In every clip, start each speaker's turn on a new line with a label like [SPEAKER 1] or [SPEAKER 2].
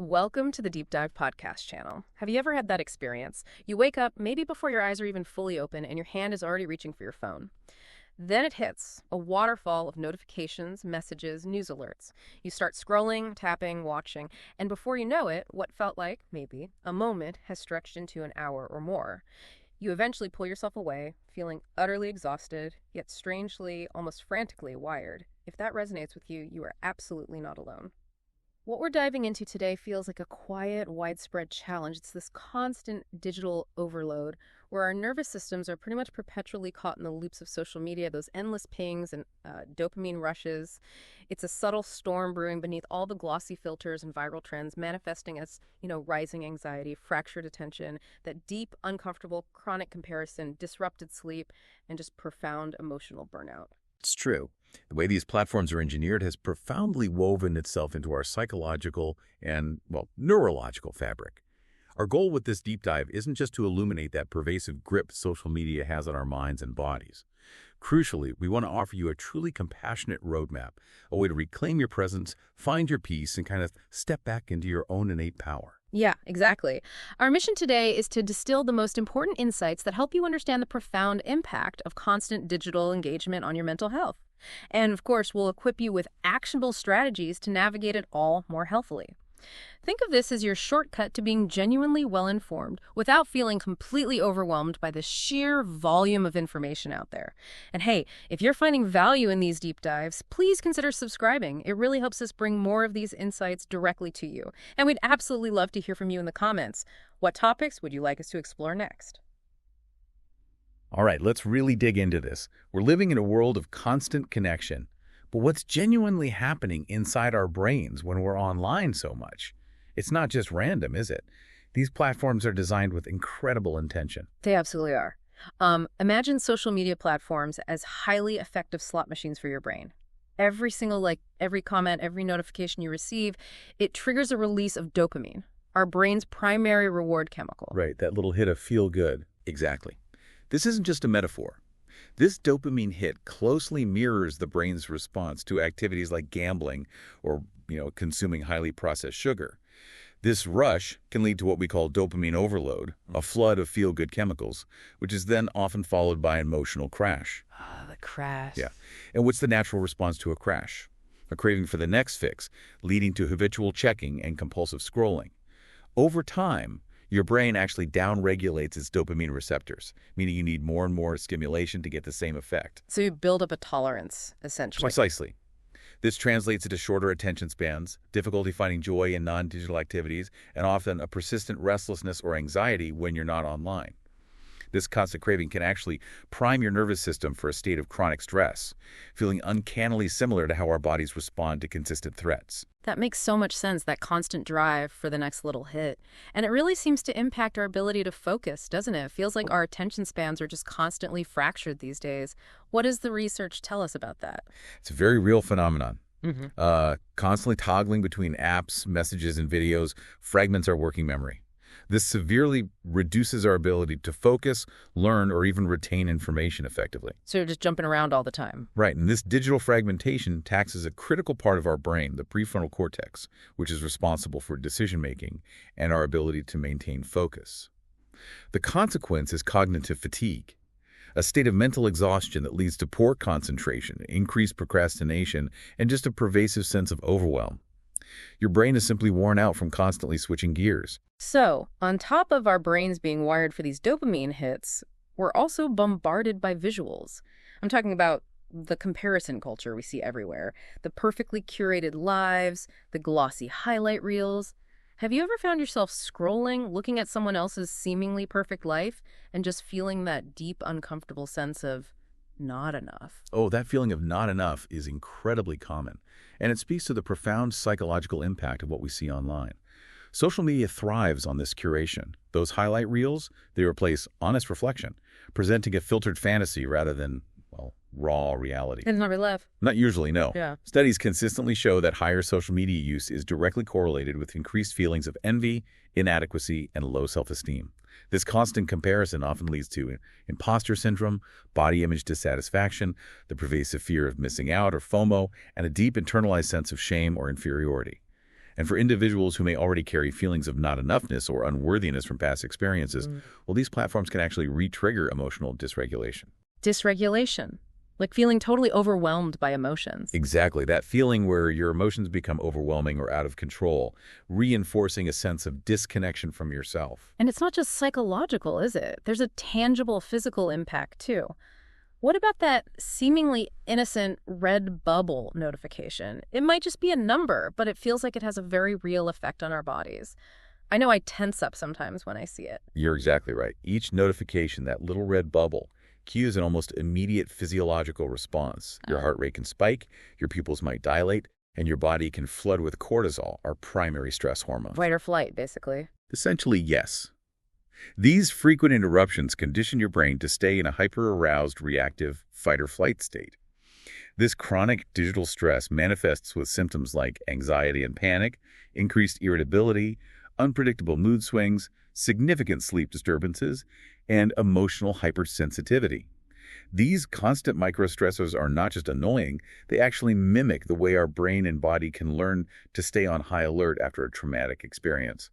[SPEAKER 1] Welcome to the Deep Dive podcast channel. Have you ever had that experience? You wake up, maybe before your eyes are even fully open, and your hand is already reaching for your phone. Then it hits, a waterfall of notifications, messages, news alerts. You start scrolling, tapping, watching, and before you know it, what felt like, maybe, a moment has stretched into an hour or more. You eventually pull yourself away, feeling utterly exhausted, yet strangely, almost frantically wired. If that resonates with you, you are absolutely not alone. What we're diving into today feels like a quiet, widespread challenge. It's this constant digital overload where our nervous systems are pretty much perpetually caught in the loops of social media, those endless pings and dopamine rushes. It's a subtle storm brewing beneath all the glossy filters and viral trends, manifesting as, rising anxiety, fractured attention, that deep, uncomfortable, chronic comparison, disrupted sleep, and just profound emotional burnout.
[SPEAKER 2] It's true. The way these platforms are engineered has profoundly woven itself into our psychological and, neurological fabric. Our goal with this deep dive isn't just to illuminate that pervasive grip social media has on our minds and bodies. Crucially, we want to offer you a truly compassionate roadmap, a way to reclaim your presence, find your peace, and kind of step back into your own innate power.
[SPEAKER 1] Yeah, exactly. Our mission today is to distill the most important insights that help you understand the profound impact of constant digital engagement on your mental health. And of course, we'll equip you with actionable strategies to navigate it all more healthily. Think of this as your shortcut to being genuinely well-informed without feeling completely overwhelmed by the sheer volume of information out there. And hey, if you're finding value in these deep dives, please consider subscribing. It really helps us bring more of these insights directly to you. And we'd absolutely love to hear from you in the comments. What topics would you like us to explore next?
[SPEAKER 2] All right, let's really dig into this. We're living in a world of constant connection. But what's genuinely happening inside our brains when we're online so much? It's not just random, is it? These platforms are designed with incredible intention.
[SPEAKER 1] They absolutely are. Imagine social media platforms as highly effective slot machines for your brain. Every single every comment, every notification you receive, it triggers a release of dopamine, our brain's primary reward chemical.
[SPEAKER 2] Right, that little hit of feel good. Exactly. This isn't just a metaphor. This dopamine hit closely mirrors the brain's response to activities like gambling or, consuming highly processed sugar. This rush can lead to what we call dopamine overload, a flood of feel-good chemicals, which is then often followed by an emotional crash.
[SPEAKER 1] The crash.
[SPEAKER 2] Yeah. And what's the natural response to a crash? A craving for the next fix, leading to habitual checking and compulsive scrolling. Over time, your brain actually downregulates its dopamine receptors, meaning you need more and more stimulation to get the same effect.
[SPEAKER 1] So you build up a tolerance, essentially.
[SPEAKER 2] Precisely. This translates into shorter attention spans, difficulty finding joy in non-digital activities, and often a persistent restlessness or anxiety when you're not online. This constant craving can actually prime your nervous system for a state of chronic stress, feeling uncannily similar to how our bodies respond to consistent threats.
[SPEAKER 1] That makes so much sense, that constant drive for the next little hit. And it really seems to impact our ability to focus, doesn't it? It feels like our attention spans are just constantly fractured these days. What does the research tell us about that?
[SPEAKER 2] It's a very real phenomenon.
[SPEAKER 1] Mm-hmm.
[SPEAKER 2] Constantly toggling between apps, messages, and videos fragments our working memory. This severely reduces our ability to focus, learn, or even retain information effectively.
[SPEAKER 1] So you're just jumping around all the time.
[SPEAKER 2] Right, and this digital fragmentation taxes a critical part of our brain, the prefrontal cortex, which is responsible for decision-making and our ability to maintain focus. The consequence is cognitive fatigue, a state of mental exhaustion that leads to poor concentration, increased procrastination, and just a pervasive sense of overwhelm. Your brain is simply worn out from constantly switching gears.
[SPEAKER 1] So, on top of our brains being wired for these dopamine hits, we're also bombarded by visuals. I'm talking about the comparison culture we see everywhere, the perfectly curated lives, the glossy highlight reels. Have you ever found yourself scrolling, looking at someone else's seemingly perfect life, and just feeling that deep, uncomfortable sense of not enough?
[SPEAKER 2] Oh, that feeling of not enough is incredibly common, and it speaks to the profound psychological impact of what we see online. Social media thrives on this curation. Those highlight reels, they replace honest reflection, presenting a filtered fantasy rather than, raw reality.
[SPEAKER 1] It's not real life.
[SPEAKER 2] Not usually, no.
[SPEAKER 1] Yeah.
[SPEAKER 2] Studies consistently show that higher social media use is directly correlated with increased feelings of envy, inadequacy, and low self-esteem. This constant comparison often leads to imposter syndrome, body image dissatisfaction, the pervasive fear of missing out or FOMO, and a deep internalized sense of shame or inferiority. And for individuals who may already carry feelings of not enoughness or unworthiness from past experiences, well, these platforms can actually re-trigger emotional dysregulation.
[SPEAKER 1] Dysregulation, like feeling totally overwhelmed by emotions.
[SPEAKER 2] Exactly, that feeling where your emotions become overwhelming or out of control, reinforcing a sense of disconnection from yourself.
[SPEAKER 1] And it's not just psychological, is it? There's a tangible physical impact, too. What about that seemingly innocent red bubble notification? It might just be a number, but it feels like it has a very real effect on our bodies. I know I tense up sometimes when I see it.
[SPEAKER 2] You're exactly right. Each notification, that little red bubble, cues an almost immediate physiological response. Your heart rate can spike, your pupils might dilate, and your body can flood with cortisol, our primary stress hormone.
[SPEAKER 1] Fight or flight, basically.
[SPEAKER 2] Essentially, yes. These frequent interruptions condition your brain to stay in a hyper-aroused, reactive fight-or-flight state. This chronic digital stress manifests with symptoms like anxiety and panic, increased irritability, unpredictable mood swings, significant sleep disturbances, and emotional hypersensitivity. These constant microstressors are not just annoying, they actually mimic the way our brain and body can learn to stay on high alert after a traumatic experience,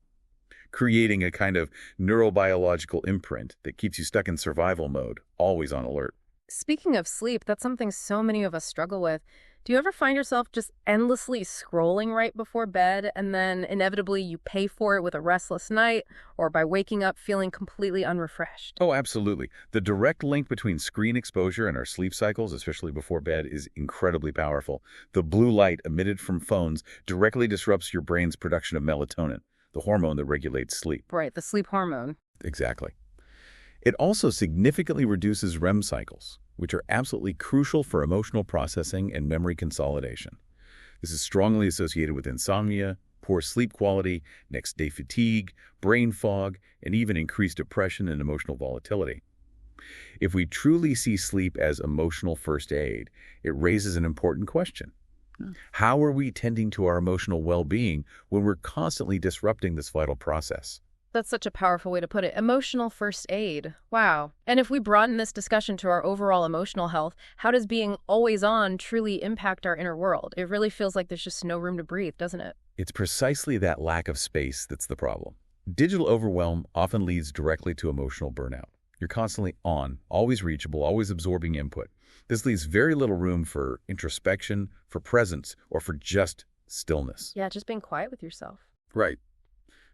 [SPEAKER 2] creating a kind of neurobiological imprint that keeps you stuck in survival mode, always on alert.
[SPEAKER 1] Speaking of sleep, that's something so many of us struggle with. Do you ever find yourself just endlessly scrolling right before bed, and then inevitably you pay for it with a restless night or by waking up feeling completely unrefreshed?
[SPEAKER 2] Oh, absolutely. The direct link between screen exposure and our sleep cycles, especially before bed, is incredibly powerful. The blue light emitted from phones directly disrupts your brain's production of melatonin, the hormone that regulates sleep.
[SPEAKER 1] Right, the sleep hormone.
[SPEAKER 2] Exactly. It also significantly reduces REM cycles, which are absolutely crucial for emotional processing and memory consolidation. This is strongly associated with insomnia, poor sleep quality, next-day fatigue, brain fog, and even increased depression and emotional volatility. If we truly see sleep as emotional first aid, it raises an important question. How are we tending to our emotional well-being when we're constantly disrupting this vital process?
[SPEAKER 1] That's such a powerful way to put it. Emotional first aid. Wow. And if we broaden this discussion to our overall emotional health, how does being always on truly impact our inner world? It really feels like there's just no room to breathe, doesn't it?
[SPEAKER 2] It's precisely that lack of space that's the problem. Digital overwhelm often leads directly to emotional burnout. You're constantly on, always reachable, always absorbing input. This leaves very little room for introspection, for presence, or for just stillness.
[SPEAKER 1] Yeah, just being quiet with yourself.
[SPEAKER 2] Right.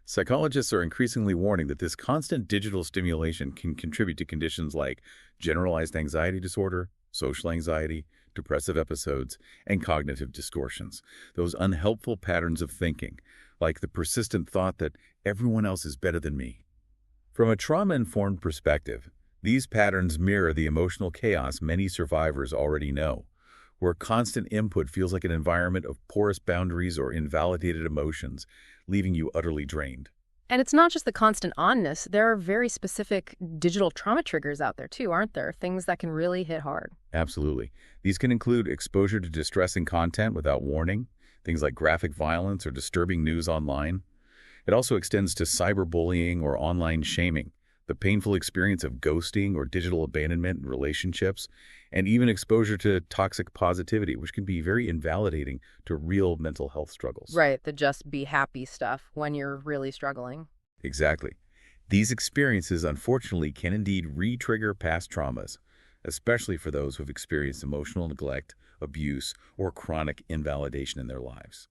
[SPEAKER 2] Psychologists are increasingly warning that this constant digital stimulation can contribute to conditions like generalized anxiety disorder, social anxiety, depressive episodes, and cognitive distortions. Those unhelpful patterns of thinking, like the persistent thought that everyone else is better than me. From a trauma-informed perspective, these patterns mirror the emotional chaos many survivors already know, where constant input feels like an environment of porous boundaries or invalidated emotions, leaving you utterly drained.
[SPEAKER 1] And it's not just the constant onness. There are very specific digital trauma triggers out there too, aren't there? Things that can really hit hard.
[SPEAKER 2] Absolutely. These can include exposure to distressing content without warning, things like graphic violence or disturbing news online. It also extends to cyberbullying or online shaming, the painful experience of ghosting or digital abandonment in relationships, and even exposure to toxic positivity, which can be very invalidating to real mental health struggles.
[SPEAKER 1] Right, the just be happy stuff when you're really struggling.
[SPEAKER 2] Exactly. These experiences, unfortunately, can indeed re-trigger past traumas, especially for those who have experienced emotional neglect, abuse, or chronic invalidation in their lives,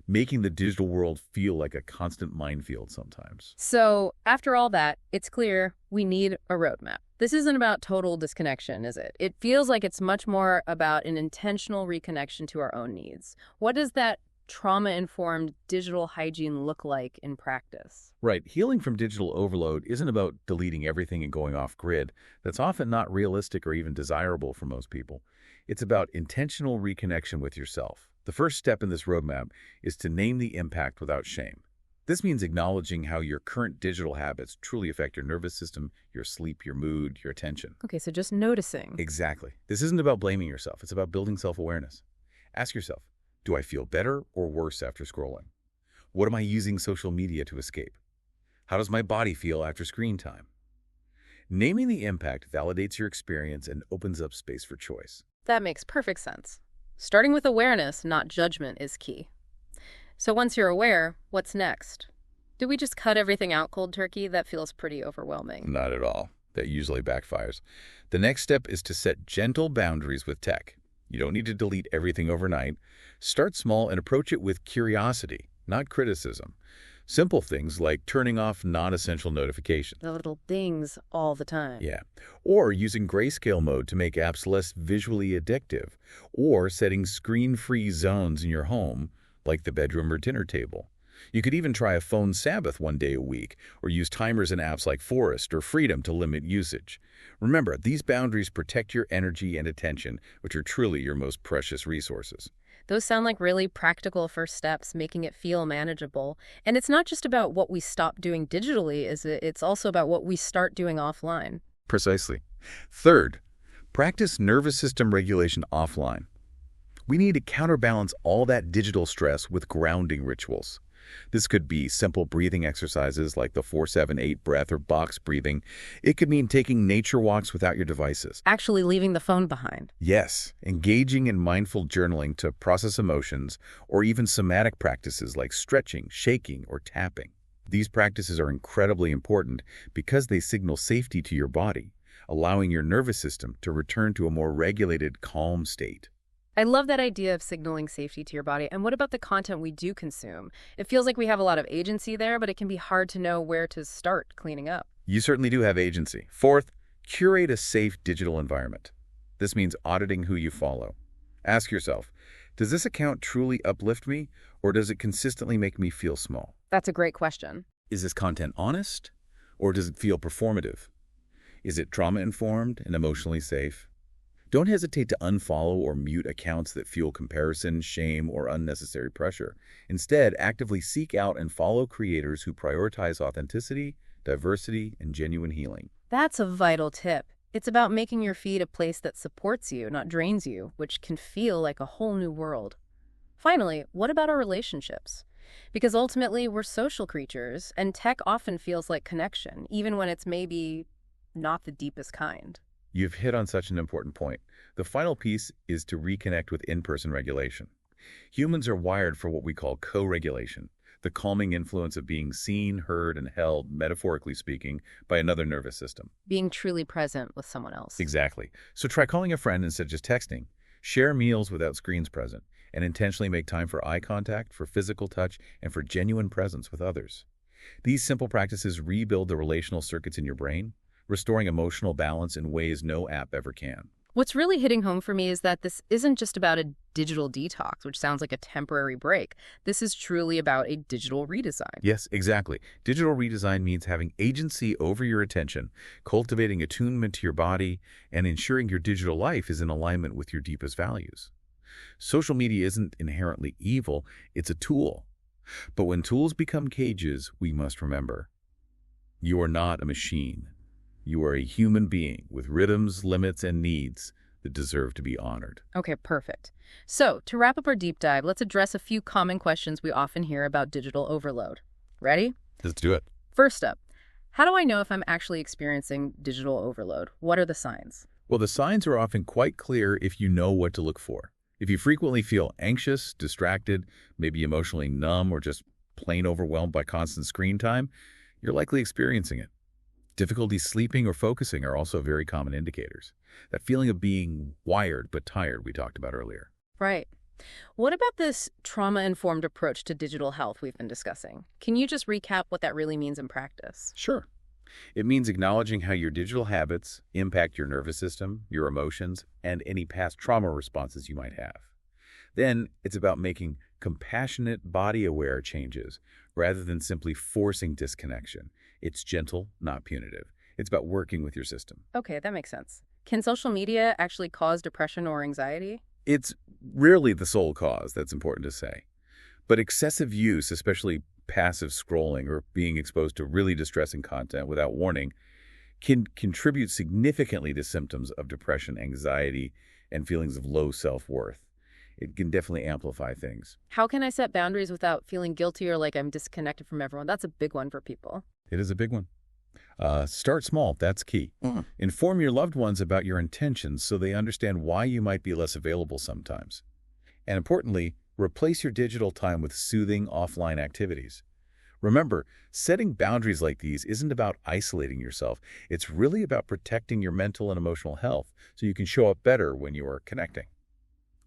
[SPEAKER 2] making the digital world feel like a constant minefield sometimes.
[SPEAKER 1] So, after all that, it's clear we need a roadmap. This isn't about total disconnection, is it? It feels like it's much more about an intentional reconnection to our own needs. What does that trauma-informed digital hygiene look like in practice?
[SPEAKER 2] Right. Healing from digital overload isn't about deleting everything and going off grid. That's often not realistic or even desirable for most people. It's about intentional reconnection with yourself. The first step in this roadmap is to name the impact without shame. This means acknowledging how your current digital habits truly affect your nervous system, your sleep, your mood, your attention.
[SPEAKER 1] Okay, so just noticing.
[SPEAKER 2] Exactly. This isn't about blaming yourself. It's about building self-awareness. Ask yourself, do I feel better or worse after scrolling? What am I using social media to escape? How does my body feel after screen time? Naming the impact validates your experience and opens up space for choice.
[SPEAKER 1] That makes perfect sense. Starting with awareness, not judgment, is key. So once you're aware, what's next? Do we just cut everything out cold turkey? That feels pretty overwhelming.
[SPEAKER 2] Not at all. That usually backfires. The next step is to set gentle boundaries with tech. You don't need to delete everything overnight. Start small and approach it with curiosity, not criticism. Simple things like turning off non-essential notifications.
[SPEAKER 1] The little dings all the time.
[SPEAKER 2] Yeah. Or using grayscale mode to make apps less visually addictive. Or setting screen-free zones in your home, like the bedroom or dinner table. You could even try a phone Sabbath one day a week, or use timers in apps like Forest or Freedom to limit usage. Remember, these boundaries protect your energy and attention, which are truly your most precious resources.
[SPEAKER 1] Those sound like really practical first steps, making it feel manageable. And it's not just about what we stop doing digitally, is it? It's also about what we start doing offline.
[SPEAKER 2] Precisely. Third, practice nervous system regulation offline. We need to counterbalance all that digital stress with grounding rituals. This could be simple breathing exercises like the 4-7-8 breath or box breathing. It could mean taking nature walks without your devices.
[SPEAKER 1] Actually leaving the phone behind.
[SPEAKER 2] Yes, engaging in mindful journaling to process emotions, or even somatic practices like stretching, shaking, or tapping. These practices are incredibly important because they signal safety to your body, allowing your nervous system to return to a more regulated, calm state.
[SPEAKER 1] I love that idea of signaling safety to your body. And what about the content we do consume? It feels like we have a lot of agency there, but it can be hard to know where to start cleaning up.
[SPEAKER 2] You certainly do have agency. Fourth, curate a safe digital environment. This means auditing who you follow. Ask yourself, does this account truly uplift me, or does it consistently make me feel small?
[SPEAKER 1] That's a great question.
[SPEAKER 2] Is this content honest, or does it feel performative? Is it trauma-informed and emotionally safe? Don't hesitate to unfollow or mute accounts that fuel comparison, shame, or unnecessary pressure. Instead, actively seek out and follow creators who prioritize authenticity, diversity, and genuine healing.
[SPEAKER 1] That's a vital tip. It's about making your feed a place that supports you, not drains you, which can feel like a whole new world. Finally, what about our relationships? Because ultimately, we're social creatures, and tech often feels like connection, even when it's maybe not the deepest kind.
[SPEAKER 2] You've hit on such an important point. The final piece is to reconnect with in-person regulation. Humans are wired for what we call co-regulation, the calming influence of being seen, heard, and held, metaphorically speaking, by another nervous system.
[SPEAKER 1] Being truly present with someone else.
[SPEAKER 2] Exactly. So try calling a friend instead of just texting. Share meals without screens present, and intentionally make time for eye contact, for physical touch, and for genuine presence with others. These simple practices rebuild the relational circuits in your brain, restoring emotional balance in ways no app ever can.
[SPEAKER 1] What's really hitting home for me is that this isn't just about a digital detox, which sounds like a temporary break. This is truly about a digital redesign.
[SPEAKER 2] Yes, exactly. Digital redesign means having agency over your attention, cultivating attunement to your body, and ensuring your digital life is in alignment with your deepest values. Social media isn't inherently evil, it's a tool. But when tools become cages, we must remember, you are not a machine. You are a human being with rhythms, limits, and needs that deserve to be honored.
[SPEAKER 1] Okay, perfect. So, to wrap up our deep dive, let's address a few common questions we often hear about digital overload. Ready?
[SPEAKER 2] Let's do it.
[SPEAKER 1] First up, how do I know if I'm actually experiencing digital overload? What are the signs?
[SPEAKER 2] Well, the signs are often quite clear if you know what to look for. If you frequently feel anxious, distracted, maybe emotionally numb, or just plain overwhelmed by constant screen time, you're likely experiencing it. Difficulty sleeping or focusing are also very common indicators. That feeling of being wired but tired we talked about earlier.
[SPEAKER 1] Right. What about this trauma-informed approach to digital health we've been discussing? Can you just recap what that really means in practice?
[SPEAKER 2] Sure. It means acknowledging how your digital habits impact your nervous system, your emotions, and any past trauma responses you might have. Then it's about making compassionate, body-aware changes rather than simply forcing disconnection. It's gentle, not punitive. It's about working with your system.
[SPEAKER 1] Okay, that makes sense. Can social media actually cause depression or anxiety?
[SPEAKER 2] It's rarely the sole cause, that's important to say. But excessive use, especially passive scrolling or being exposed to really distressing content without warning, can contribute significantly to symptoms of depression, anxiety, and feelings of low self-worth. It can definitely amplify things.
[SPEAKER 1] How can I set boundaries without feeling guilty or like I'm disconnected from everyone? That's a big one for people.
[SPEAKER 2] It is a big one. Start small, that's key. Inform your loved ones about your intentions so they understand why you might be less available sometimes. And importantly, Replace your digital time with soothing offline activities. Remember, setting boundaries like these isn't about isolating yourself. It's really about protecting your mental and emotional health so you can show up better when you are connecting.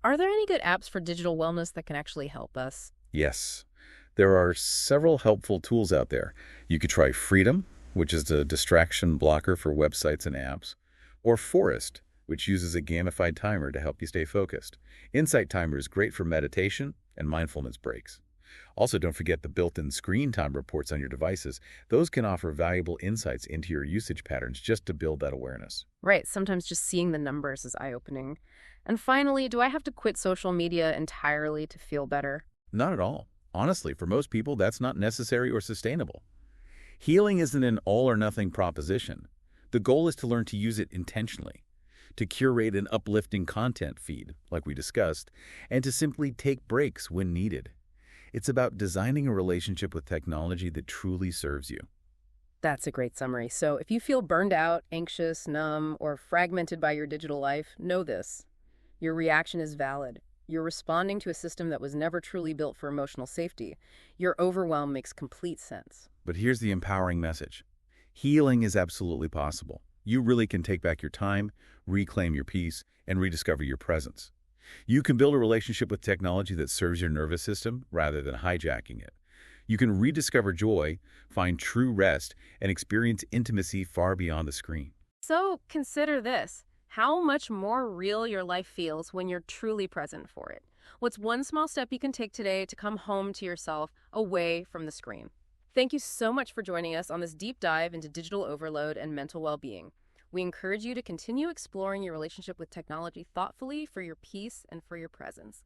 [SPEAKER 1] Are there any good apps for digital wellness that can actually help us?
[SPEAKER 2] Yes, there are several helpful tools out there. You could try Freedom, which is a distraction blocker for websites and apps, or Forest, which uses a gamified timer to help you stay focused. Insight Timer is great for meditation and mindfulness breaks. Also, don't forget the built-in screen time reports on your devices. Those can offer valuable insights into your usage patterns just to build that awareness.
[SPEAKER 1] Right, sometimes just seeing the numbers is eye-opening. And finally, do I have to quit social media entirely to feel better?
[SPEAKER 2] Not at all. Honestly, for most people, that's not necessary or sustainable. Healing isn't an all-or-nothing proposition. The goal is to learn to use it intentionally, to curate an uplifting content feed, like we discussed, and to simply take breaks when needed. It's about designing a relationship with technology that truly serves you.
[SPEAKER 1] That's a great summary. So if you feel burned out, anxious, numb, or fragmented by your digital life, know this. Your reaction is valid. You're responding to a system that was never truly built for emotional safety. Your overwhelm makes complete sense.
[SPEAKER 2] But here's the empowering message. Healing is absolutely possible. You really can take back your time, reclaim your peace, and rediscover your presence. You can build a relationship with technology that serves your nervous system rather than hijacking it. You can rediscover joy, find true rest, and experience intimacy far beyond the screen.
[SPEAKER 1] So consider this. How much more real your life feels when you're truly present for it. What's one small step you can take today to come home to yourself away from the screen? Thank you so much for joining us on this deep dive into digital overload and mental well-being. We encourage you to continue exploring your relationship with technology thoughtfully for your peace and for your presence.